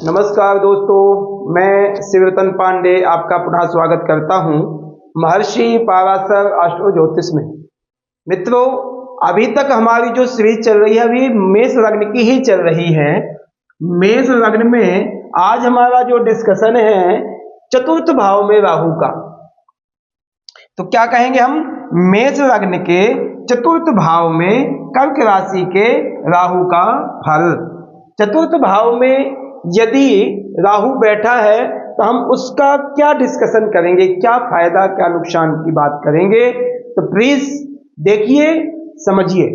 नमस्कार दोस्तों, मैं शिवरतन पांडे आपका पुनः स्वागत करता हूं महर्षि पाराशर एस्ट्रो ज्योतिष में। मित्रों, अभी तक हमारी जो सीरीज चल रही है अभी मेष लग्न की ही चल रही है। मेष लग्न में आज हमारा जो डिस्कशन है चतुर्थ भाव में राहु का। तो क्या कहेंगे हम, मेष लग्न के चतुर्थ भाव में कर्क राशि के राहु का फल। चतुर्थ भाव में यदि राहु बैठा है तो हम उसका क्या डिस्कशन करेंगे, क्या फायदा क्या नुकसान की बात करेंगे, तो प्लीज देखिए समझिए।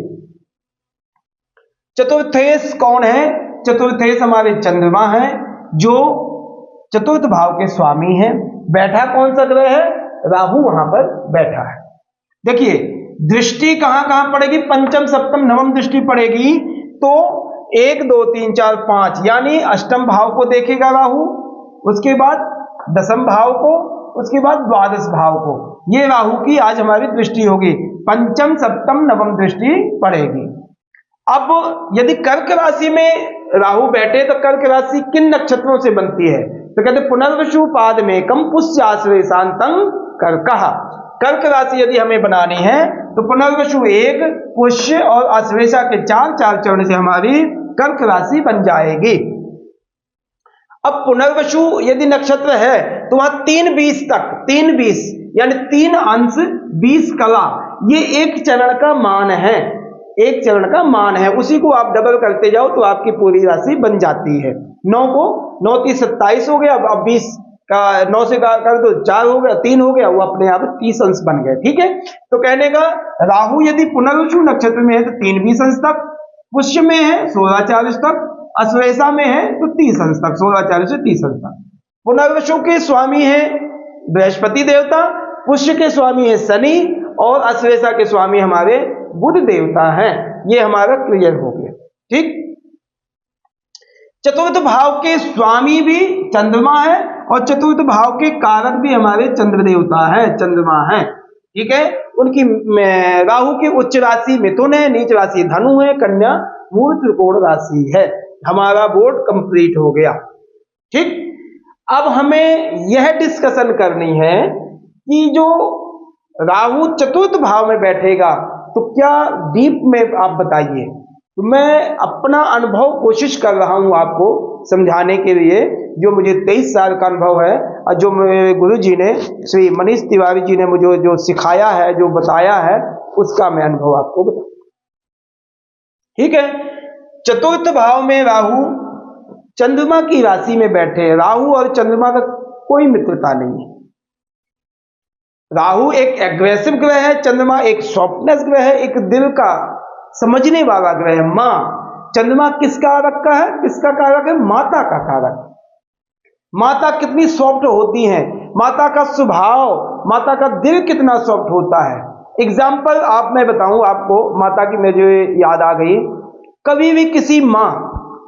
चतुर्थेश कौन है? चतुर्थेश हमारे चंद्रमा है जो चतुर्थ भाव के स्वामी हैं। बैठा कौन सा ग्रह है? राहु वहां पर बैठा है। देखिए दृष्टि कहां कहां पड़ेगी, पंचम सप्तम नवम दृष्टि पड़ेगी तो 1 2 3 4 5 यानी अष्टम भाव को देखेगा राहु, उसके बाद दसम भाव को, उसके बाद द्वादश भाव को। ये राहु की आज हमारी दृष्टि होगी, पंचम सप्तम नवम दृष्टि पड़ेगी। अब यदि कर्क राशि में राहु बैठे तो कर्क राशि किन नक्षत्रों से बनती है? तो कहते पुनर्वसु पाद में कम पुष्य आश्रय शांतं कर्कः। कर्क राशि यदि हमें बनानी है तो पुनर्वसु 1, पुष्य और आश्लेषा के 4 चरण से हमारी कर्क राशि बन जाएगी। अब पुनर्वसु यदि नक्षत्र है तो वहां 3-20 तक, 3-20 यानी 3 अंश 20 कला, ये एक चरण का मान है, एक चरण का मान है। उसी को आप डबल करते जाओ तो आपकी पूरी राशि बन जाती है। 9 को 9 3 27 हो गया, अब 20 का 9 से कर दो 4 हो गया, 3 हो गया, वो अपने आप 30 अंश बन गए। ठीक है, तो कहने का राहु यदि पुनर्वसु नक्षत्र में है तो 3-20 अंश तक, पुष्य में है 16-40 तक, अश्लेषा में है तो 30 अंश तक, 16-40 से 30 अंश तक। पुनर्वसु के स्वामी है बृहस्पति देवता, पुष्य के स्वामी है शनि और अश्लेषा के स्वामी हमारे बुध देवता हैं। ये हमारा क्लियर हो गया। ठीक, चतुर्थ भाव के स्वामी भी चंद्रमा है और चतुर्थ भाव के कारक भी हमारे चंद्र देवता है, चंद्रमा है। ठीक है, उनकी राहु की उच्च राशि मिथुन है, नीच राशि धनु है, कन्या मूल त्रिकोण राशि है। हमारा बोर्ड कंप्लीट हो गया। ठीक, अब हमें यह डिस्कशन करनी है कि जो राहु चतुर्थ भाव में बैठेगा तो क्या डीप में आप बताइए। तो मैं अपना अनुभव कोशिश कर रहा हूं आपको समझाने के लिए, जो मुझे 23 साल का अनुभव है और जो मेरे गुरु जी ने श्री मनीष तिवारी जी ने मुझे जो सिखाया है, जो बताया है, उसका मैं अनुभव आपको बताऊं। ठीक है, चतुर्थ भाव में राहु चंद्रमा की राशि में बैठे। राहु और चंद्रमा का कोई मित्रता नहीं है। राहु एक एग्रेसिव ग्रह है, चंद्रमा एक सॉफ्टनेस ग्रह है, एक दिल का समझने वाला ग्रह है। मां, चंद्रमा किस कारक का है? किसका कारक है? माता का कारक। माता कितनी सॉफ्ट होती हैं, माता का स्वभाव, माता का दिल कितना सॉफ्ट होता है। एग्जाम्पल आप मैं बताऊं आपको, माता की मुझे याद आ गई। कभी भी किसी मां,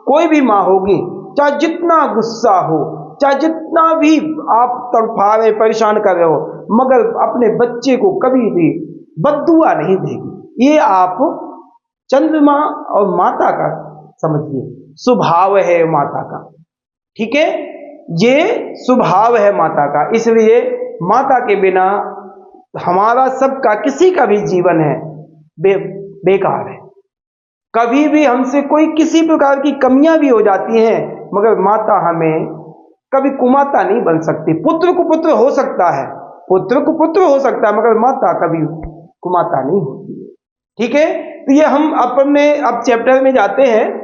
कोई भी मां होगी, चाहे जितना गुस्सा हो, चाहे जितना भी आप तड़फा रहे परेशान कर रहे हो, मगर अपने बच्चे को कभी भी बद्दुआ नहीं देगी। ये आप चंद्रमा और माता का समझिए, स्वभाव है माता का। ठीक है, ये स्वभाव है माता का, इसलिए माता के बिना हमारा सबका किसी का भी जीवन है बेकार है। कभी भी हमसे कोई किसी प्रकार की कमियां भी हो जाती हैं, मगर माता हमें कभी कुमाता नहीं बन सकती। पुत्र को पुत्र हो सकता है, पुत्र को पुत्र हो सकता है, मगर माता कभी कुमाता नहीं होती है। ठीक है, तो ये हम अपने अब चैप्टर में जाते हैं।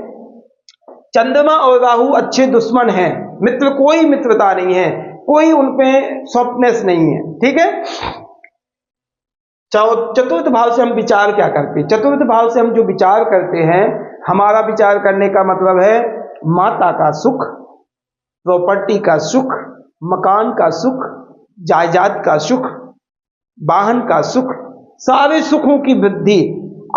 चंद्रमा और राहु अच्छे दुश्मन हैं, मित्र कोई मित्रता नहीं है, कोई उनपे सॉफ्टनेस नहीं है। ठीक है, चतुर्थ भाव से हम विचार क्या करते हैं? चतुर्थ भाव से हम जो विचार करते हैं, हमारा विचार करने का मतलब है माता का सुख, प्रॉपर्टी का सुख, मकान का सुख, जायदाद का सुख, वाहन का सुख, सारे सुखों की वृद्धि।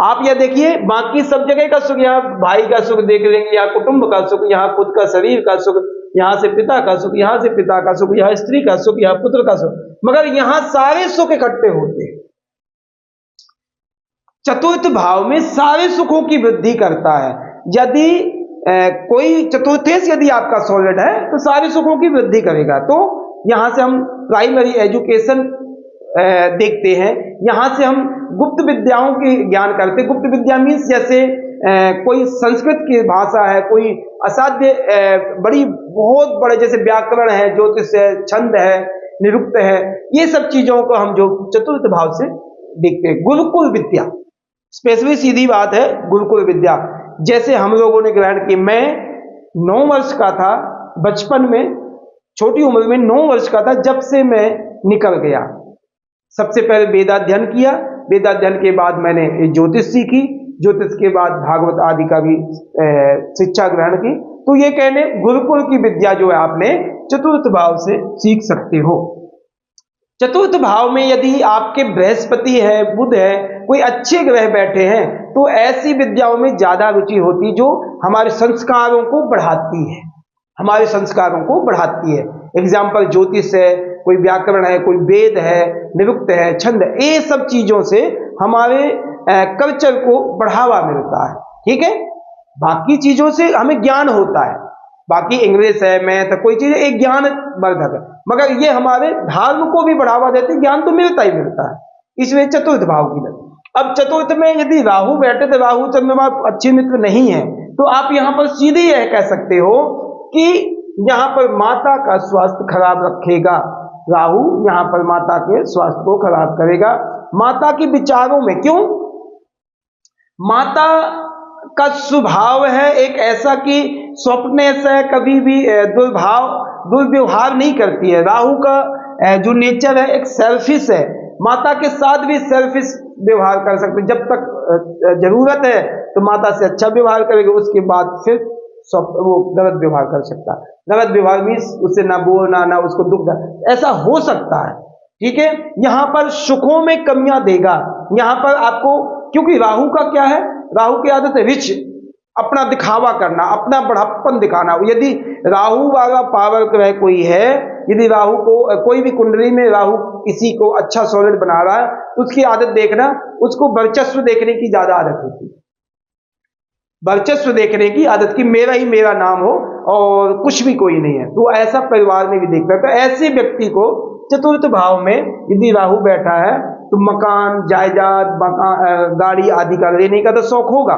आप यह देखिए, बाकी सब जगह का सुख, यहाँ भाई का सुख देख लेंगे, यहाँ कुटुंब का सुख, यहाँ खुद का शरीर का सुख, यहाँ से पिता का सुख, यहाँ से पिता का सुख, यहाँ स्त्री का सुख, यहाँ पुत्र का सुख, मगर यहाँ सारे सुख इकट्ठे होते हैं। चतुर्थ भाव में सारे सुखों की वृद्धि करता है। यदि कोई चतुर्थेश यदि आपका सॉलिड है तो सारे सुखों की वृद्धि करेगा। तो यहां से हम प्राइमरी एजुकेशन देखते हैं, यहां से हम गुप्त विद्याओं की ज्ञान करते। गुप्त विद्या मीन्स जैसे कोई संस्कृत की भाषा है, कोई असाध्य बड़ी बहुत बड़े जैसे व्याकरण है, ज्योतिष है, छंद है, निरुक्त है, ये सब चीजों को हम जो चतुर्थ भाव से देखते हैं। गुरुकुल विद्या स्पेशली सीधी बात है, गुरुकुल विद्या जैसे हम लोगों ने ग्रहण की। मैं 9 वर्ष का था बचपन में, छोटी उम्र में 9 वर्ष का था जब से मैं निकल गया। सबसे पहले वेदाध्ययन किया, वेदाध्ययन के बाद मैंने ज्योतिष सीखी, ज्योतिष के बाद भागवत आदि का भी शिक्षा ग्रहण की। तो ये कहने गुरुकुल की विद्या जो है आपने चतुर्थ भाव से सीख सकते हो। चतुर्थ भाव में यदि आपके बृहस्पति है, बुध है, कोई अच्छे ग्रह बैठे हैं तो ऐसी विद्याओं में ज्यादा रुचि होती जो हमारे संस्कारों को बढ़ाती है, हमारे संस्कारों को बढ़ाती है। एग्जाम्पल ज्योतिष है, कोई व्याकरण है, कोई वेद है, निरुक्त है, छंद, ये सब चीजों से हमारे कल्चर को बढ़ावा मिलता है। ठीक है, बाकी चीजों से हमें ज्ञान होता है, बाकी इंग्लिश है, मैथ, कोई चीज एक ज्ञान वर्धक है, मगर ये हमारे धर्म को भी बढ़ावा देते, ज्ञान तो मिलता ही मिलता है। इसलिए चतुर्थ भाव की लगी। अब चतुर्थ में यदि राहु बैठे तो राहु चंद्रमा अच्छे मित्र नहीं है, तो आप यहां पर सीधे यह कह सकते हो कि यहां पर माता का स्वास्थ्य खराब रखेगा। राहु यहां पर माता के स्वास्थ्य को खराब करेगा। माता के विचारों में, क्यों? माता का स्वभाव है एक ऐसा कि स्वप्नेश है, कभी भी दुर्व्यवहार नहीं करती है। राहु का जो नेचर है एक सेल्फिश है, माता के साथ भी सेल्फिश व्यवहार कर सकते। जब तक जरूरत है तो माता से अच्छा व्यवहार करेगा, उसके बाद फिर वो गलत व्यवहार कर सकता है। गलत व्यवहार मीन्स उससे ना बोलना, ना उसको दुख, ऐसा हो सकता है। ठीक है, यहां पर सुखों में कमियां देगा। यहां पर आपको, क्योंकि राहु का क्या है, राहु की आदत है रिच, अपना दिखावा करना, अपना बड़प्पन दिखाना। यदि राहु वाला पावर ग्रह कोई है, यदि राहु को कोई भी कुंडली में राहु किसी को अच्छा सॉलिड बना रहा है तो उसकी आदत देखना, उसको वर्चस्व देखने की ज्यादा आदत होती है, वर्चस्व देखने की आदत की, मेरा ही मेरा नाम हो और कुछ भी कोई नहीं है। तो ऐसा परिवार में भी देखता है। तो ऐसे व्यक्ति को चतुर्थ भाव में यदि राहु बैठा है तो मकान, जायदाद, गाड़ी आदि का लेने का तो शौक होगा,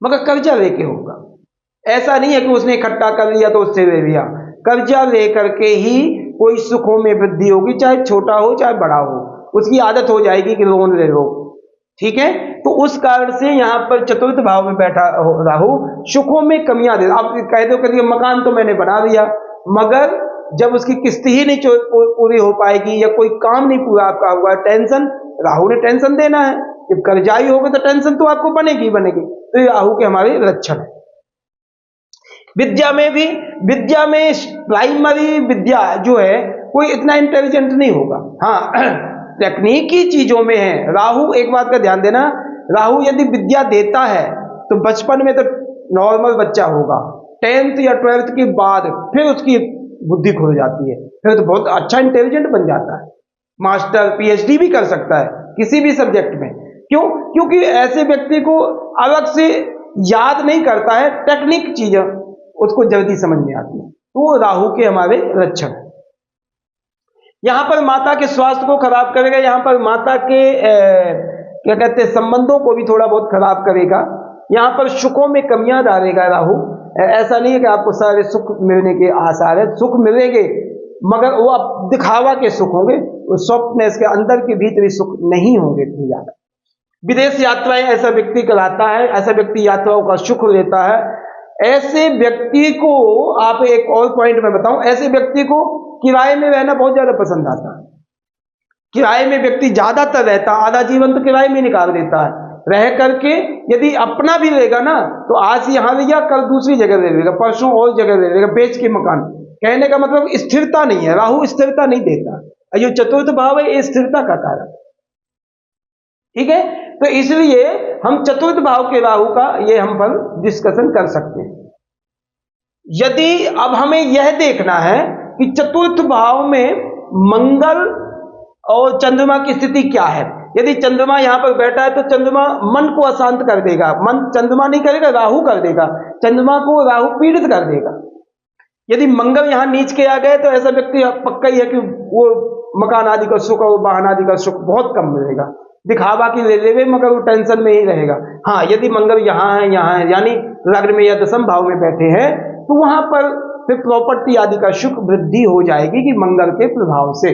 मगर कर्जा लेके होगा। ऐसा नहीं है कि उसने इकट्ठा कर लिया तो उससे ले लिया, कर्जा लेकर के ही कोई सुखों में वृद्धि होगी, चाहे छोटा हो चाहे बड़ा हो, उसकी आदत हो जाएगी कि लोन ले लो। ठीक है, तो उस कारण से यहां पर चतुर्थ भाव में बैठा राहु सुखों में कमियां दे। आप कह दो करिए मकान तो मैंने बना दिया, मगर जब उसकी किस्त ही नहीं पूरी हो पाएगी या कोई काम नहीं पूरा आपका हुआ, टेंशन, राहु ने टेंशन देना है। जब कर्जाई होगा तो टेंशन तो आपको बनेगी बनेगी। तो ये राहु के हमारे लक्षण है। विद्या में भी, विद्या में प्राइमरी विद्या जो है कोई इतना इंटेलिजेंट नहीं होगा। हाँ, तकनीकी चीजों में है। राहु, एक बात का ध्यान देना, राहु यदि विद्या देता है तो बचपन में तो नॉर्मल बच्चा होगा, 10th या 12th के बाद फिर उसकी बुद्धि खुल जाती है, फिर तो बहुत अच्छा इंटेलिजेंट बन जाता है, मास्टर पीएचडी भी कर सकता है किसी भी सब्जेक्ट में। क्यों? क्योंकि ऐसे व्यक्ति को अलग से याद नहीं करता है, टेक्निक चीजें उसको जल्दी समझ में आती है। तो राहु के हमारे लक्षण है। यहां पर माता के स्वास्थ्य को खराब करेगा, यहां पर माता के क्या कहते हैं संबंधों को भी थोड़ा बहुत खराब करेगा। यहां पर सुखों में कमियां डालेगा राहु। ऐसा नहीं है कि आपको सारे सुख मिलने के आसार है, सुख मिलेंगे मगर वो अब दिखावा के सुख होंगे, स्वप्न के अंदर के भीतरी सुख नहीं होंगे इतनी ज्यादा। विदेश यात्राएं ऐसा व्यक्ति कराता है, ऐसा व्यक्ति यात्राओं का सुख लेता है। ऐसे व्यक्ति को आप एक और पॉइंट में बताऊं, ऐसे व्यक्ति को किराए में रहना बहुत ज्यादा पसंद आता है। किराए में व्यक्ति ज्यादातर रहता, आधा जीवन तो किराए में निकाल देता है। रह करके यदि अपना भी लेगा ना तो आज यहां लिया, कल दूसरी जगह ले लेगा, परसों और जगह ले लेगा, बेच के मकान। कहने का मतलब स्थिरता नहीं है, राहु स्थिरता नहीं देता। जो चतुर्थ भाव है ये स्थिरता का कारण। ठीक है, तो इसलिए हम चतुर्थ भाव के राहु का ये हम पर डिस्कशन कर सकते हैं। यदि अब हमें यह देखना है कि चतुर्थ भाव में मंगल और चंद्रमा की स्थिति क्या है, यदि चंद्रमा यहाँ पर बैठा है तो चंद्रमा मन को अशांत कर देगा, मन चंद्रमा नहीं करेगा, राहु कर देगा, चंद्रमा को राहु पीड़ित कर देगा। यदि मंगल यहाँ नीच के आ गए तो ऐसा व्यक्ति पक्का ही है कि वो मकान आदि का सुख और वाहन आदि का सुख बहुत कम मिलेगा, दिखावा की ले लेवे मगर वो टेंशन में ही रहेगा। हाँ, यदि मंगल यहाँ है यानी लग्न में या दशम भाव में बैठे हैं तो वहां पर फिर प्रॉपर्टी आदि का सुख वृद्धि हो जाएगी कि मंगल के प्रभाव से।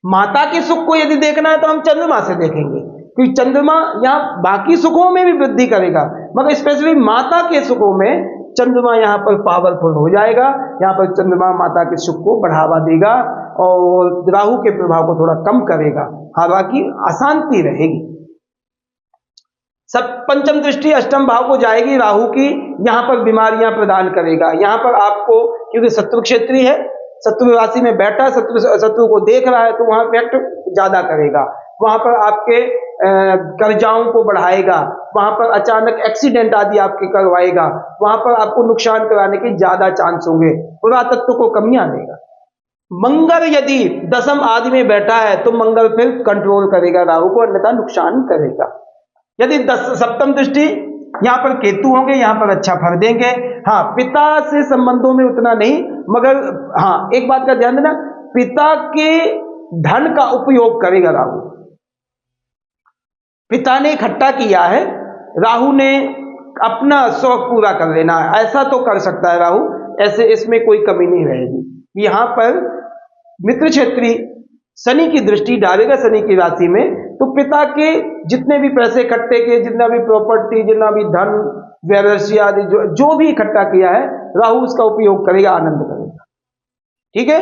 माता के सुख को यदि देखना है तो हम चंद्रमा से देखेंगे, क्योंकि चंद्रमा यहाँ बाकी सुखों में भी वृद्धि करेगा मगर स्पेशली माता के सुखों में चंद्रमा यहाँ पर पावरफुल हो जाएगा। यहाँ पर चंद्रमा माता के सुख को बढ़ावा देगा और राहु के प्रभाव को थोड़ा कम करेगा, हालांकि अशांति रहेगी। सब पंचम दृष्टि अष्टम भाव को जाएगी राहु की, यहाँ पर बीमारियां प्रदान करेगा। यहाँ पर आपको, क्योंकि शत्रु क्षेत्री है, शत्रु राशि में बैठा, शत्रु को देख रहा है तो वहां इफेक्ट ज्यादा करेगा। वहां पर आपके कर्जाओं को बढ़ाएगा, वहां पर अचानक एक्सीडेंट आदि आपके करवाएगा, वहां पर आपको नुकसान कराने के ज्यादा चांस होंगे, पुरातत्व को कमियां देगा। मंगल यदि दशम आदि में बैठा है तो मंगल फिर कंट्रोल करेगा राहु को, अन्यथा नुकसान करेगा। यदि सप्तम दृष्टि यहाँ पर केतु होंगे, यहाँ पर अच्छा फल देंगे। हाँ, पिता से संबंधों में उतना नहीं, मगर हाँ एक बात का ध्यान देना, पिता के धन का उपयोग करेगा राहु। पिता ने इकट्ठा किया है, राहु ने अपना शौक पूरा कर लेना है, ऐसा तो कर सकता है राहु, ऐसे इसमें कोई कमी नहीं रहेगी। यहाँ पर मित्र क्षेत्री शनि की दृष्टि डालेगा शनि की राशि में, तो पिता के जितने भी पैसे इकट्ठे किए, जितना भी प्रॉपर्टी, जितना भी धन व्यवसाय आदि जो भी इकट्ठा किया है, राहु उसका उपयोग करेगा, आनंद करेगा। ठीक है,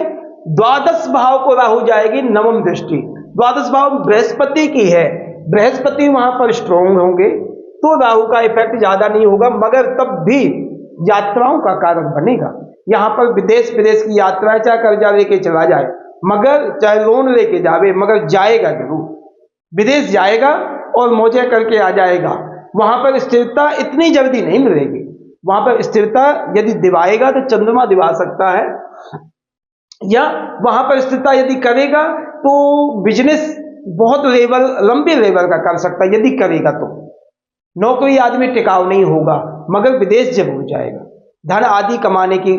द्वादश भाव को राहु जाएगी नवम दृष्टि। द्वादश भाव बृहस्पति की है, बृहस्पति वहां पर स्ट्रॉन्ग होंगे तो राहु का इफेक्ट ज्यादा नहीं होगा, मगर तब भी यात्राओं का कारण बनेगा। यहां पर विदेश की यात्राएं, चाहे कर्जा लेके चला जाए, मगर चाहे लोन लेके जावे, मगर जाएगा जरूर, विदेश जाएगा और मौजे करके आ जाएगा। वहां पर स्थिरता इतनी जल्दी नहीं मिलेगी। वहां पर स्थिरता यदि दिवाएगा तो चंद्रमा दिवा सकता है, या वहां पर स्थिरता यदि करेगा तो बिजनेस बहुत लंबे लेवल का कर सकता है, यदि करेगा तो। नौकरी आदमी टिकाऊ नहीं होगा, मगर विदेश जरूर जाएगा। धन आदि कमाने की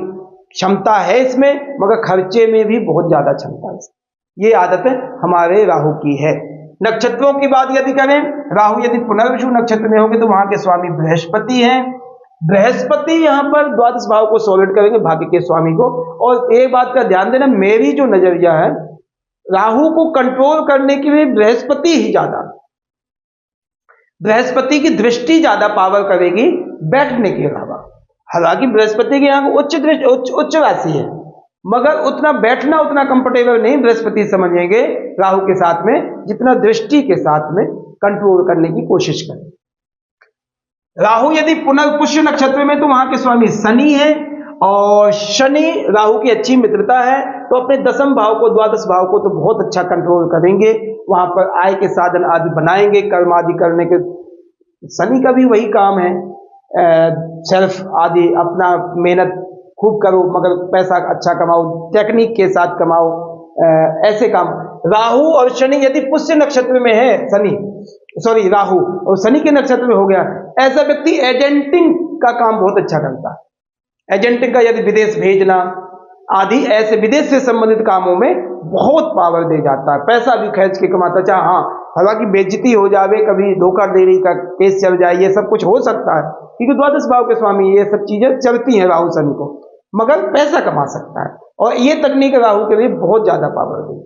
क्षमता है इसमें, मगर खर्चे में भी बहुत ज्यादा क्षमता है। ये आदत हमारे राहु की है। नक्षत्रों की बात यदि करें, राहु यदि पुनर्वसु नक्षत्र में होंगे तो वहां के स्वामी बृहस्पति हैं। बृहस्पति यहाँ पर द्वादश भाव को सॉलिड करेंगे, भाग्य के स्वामी को। और एक बात का ध्यान देना, मेरी जो नजरिया है, राहु को कंट्रोल करने के लिए बृहस्पति ही ज्यादा, बृहस्पति की दृष्टि ज्यादा पावर करेगी बैठने के अलावा। हालांकि बृहस्पति के यहाँ उच्च राशि है, मगर उतना बैठना उतना कंफर्टेबल नहीं बृहस्पति समझेंगे राहु के साथ में, जितना दृष्टि के साथ में कंट्रोल करने की कोशिश करें। राहु यदि पुनर्पुष्य नक्षत्र में तो वहां के स्वामी शनि है, और शनि राहु की अच्छी मित्रता है, तो अपने दशम भाव को, द्वादश भाव को तो बहुत अच्छा कंट्रोल करेंगे। वहां पर आय के साधन आदि बनाएंगे, कर्म आदि करने के। शनि का भी वही काम है, सेल्फ आदि, अपना मेहनत खूब करो मगर पैसा अच्छा कमाओ, टेक्निक के साथ कमाओ, ऐसे काम। राहु और शनि यदि पुष्य नक्षत्र में है, राहु और शनि के नक्षत्र में हो गया, ऐसा व्यक्ति एजेंटिंग का काम बहुत अच्छा करता है। एजेंटिंग का यदि विदेश भेजना आदि, ऐसे विदेश से संबंधित कामों में बहुत पावर दे जाता है, पैसा भी खर्च के कमाता। चाहे हाँ, हालांकि बेइज्जती हो जावे, कभी धोखाधड़ी का केस चल जाए, ये सब कुछ हो सकता है, क्योंकि द्वादश भाव के स्वामी ये सब चीजें चलती हैं राहु शनि को, मगर पैसा कमा सकता है। और ये तकनीक राहु के लिए बहुत ज्यादा पावर देगी।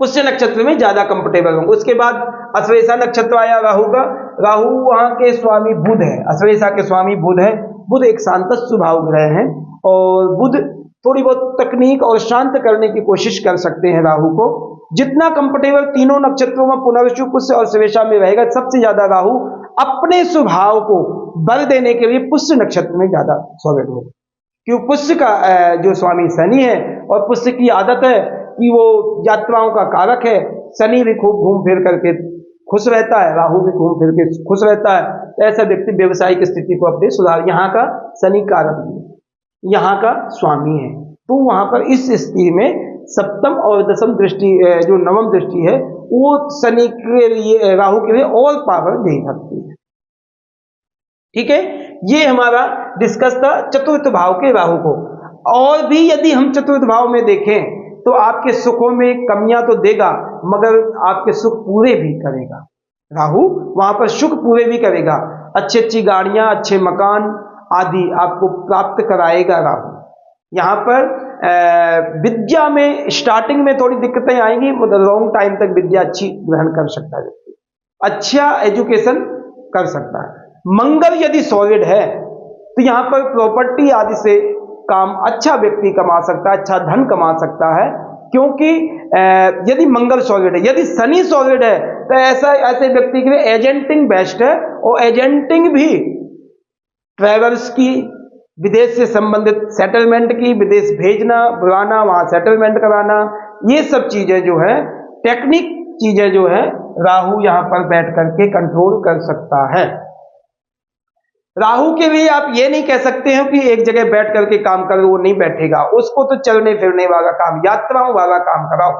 पुष्य नक्षत्र में ज्यादा कंफर्टेबल होंगे। उसके बाद अश्लेषा नक्षत्र आया राहु का। राहु वहां के स्वामी बुध है, अश्लेषा के स्वामी बुध है। बुध एक शांत स्वभाव ग्रह है, और बुध थोड़ी बहुत तकनीक और शांत करने की कोशिश कर सकते हैं राहु को। जितना कंफर्टेबल तीनों नक्षत्रों में पुनर्वसु, पुष्य और श्लेषा में रहेगा, सबसे ज्यादा राहु अपने स्वभाव को बल देने के लिए पुष्य नक्षत्र में ज्यादा सॉलिड होगा, क्योंकि पुष्य का जो स्वामी शनि है, और पुष्य की आदत है कि वो यात्राओं का कारक है। शनि भी खूब घूम फिर करके खुश रहता है, राहु भी घूम फिर के खुश रहता है, तो ऐसा व्यक्ति व्यवसायिक स्थिति को अपने सुधार। यहाँ का शनि कारक भी, यहाँ का स्वामी है, तो वहां पर इस स्थिति में सप्तम और दसम दृष्टि जो नवम दृष्टि है वो शनि के लिए, राहु के लिए और पावर दे सकती है। ठीक है, ये हमारा डिस्कस था चतुर्थ भाव के राहु को। और भी यदि हम चतुर्थ भाव में देखें तो आपके सुखों में कमियां तो देगा मगर आपके सुख पूरे भी करेगा। राहु वहां पर सुख पूरे भी करेगा, अच्छी अच्छी गाड़ियां, अच्छे मकान आदि आपको प्राप्त कराएगा राहु। यहाँ पर विद्या में स्टार्टिंग में थोड़ी दिक्कतें आएंगी, मतलब लॉन्ग टाइम तक विद्या अच्छी ग्रहण कर सकता है व्यक्ति, अच्छा एजुकेशन कर सकता है। मंगल यदि सॉलिड है तो यहाँ पर प्रॉपर्टी आदि से काम अच्छा व्यक्ति कमा सकता है, अच्छा धन कमा सकता है, क्योंकि यदि मंगल सॉलिड है। यदि शनि सॉलिड है तो ऐसे व्यक्ति के लिए एजेंटिंग बेस्ट है, और एजेंटिंग भी ट्रैवल्स की, विदेश से संबंधित सेटलमेंट की, विदेश भेजना बुलाना, वहां सेटलमेंट कराना, ये सब चीजें जो है टेक्निक चीजें जो है राहु यहां पर बैठ करके कंट्रोल कर सकता है। राहु के लिए आप ये नहीं कह सकते हो कि एक जगह बैठ करके काम करो, वो नहीं बैठेगा, उसको तो चलने फिरने वाला काम, यात्राओं वाला काम कराओ।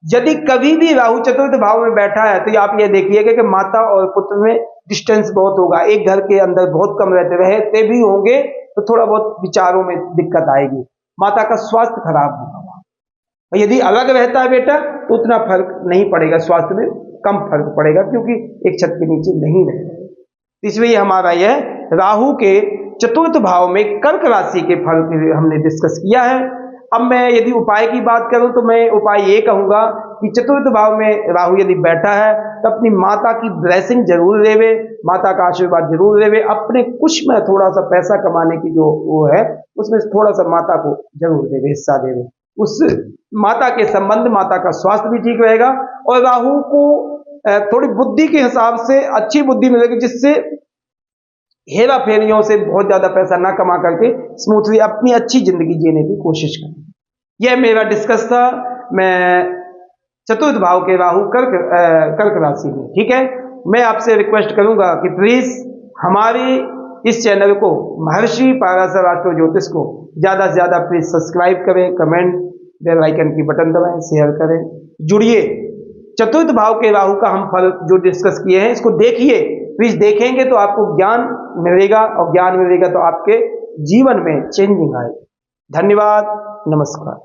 यदि कभी भी राहु चतुर्थ भाव में बैठा है तो आप ये देखिएगा कि माता और पुत्र में डिस्टेंस बहुत होगा, एक घर के अंदर बहुत कम रहते भी होंगे तो थोड़ा बहुत विचारों में दिक्कत आएगी, माता का स्वास्थ्य खराब होगा। और यदि अलग रहता है बेटा तो उतना फर्क नहीं पड़ेगा, स्वास्थ्य में कम फर्क पड़ेगा क्योंकि एक छत के नीचे नहीं रह रहे। इसलिए हमारा यह राहु के चतुर्थ भाव में कर्क राशि के फल हमने डिस्कस किया है। अब मैं यदि उपाय की बात करूं तो मैं उपाय ये कहूंगा कि चतुर्थ भाव में राहु यदि बैठा है तो अपनी माता की ब्लेसिंग जरूर लेवे, माता का आशीर्वाद जरूर लेवे, अपने कुछ में थोड़ा सा पैसा कमाने की जो वो है उसमें थोड़ा सा माता को जरूर देवे, हिस्सा देवे, उस माता के संबंध, माता का स्वास्थ्य भी ठीक रहेगा। और राहु को थोड़ी बुद्धि के हिसाब से अच्छी बुद्धि मिलेगी, जिससे हेरा फेरियों से बहुत ज्यादा पैसा ना कमा करके स्मूथली अपनी अच्छी जिंदगी जीने की कोशिश करें। यह मेरा डिस्कस था, मैं चतुर्थ भाव के राहु कर्क राशि में। ठीक है, मैं आपसे रिक्वेस्ट करूंगा कि प्लीज हमारे इस चैनल को महर्षि पाराशर एस्ट्रो ज्योतिष को ज्यादा से ज्यादा प्लीज सब्सक्राइब करें, कमेंट, बेल आइकन की बटन दबाएं, शेयर करें, जुड़िए। चतुर्थ भाव के राहु का हम फल जो डिस्कस किए हैं इसको देखिए, प्लीज देखेंगे तो आपको ज्ञान मिलेगा, और ज्ञान मिलेगा तो आपके जीवन में चेंजिंग आएगी। धन्यवाद, नमस्कार।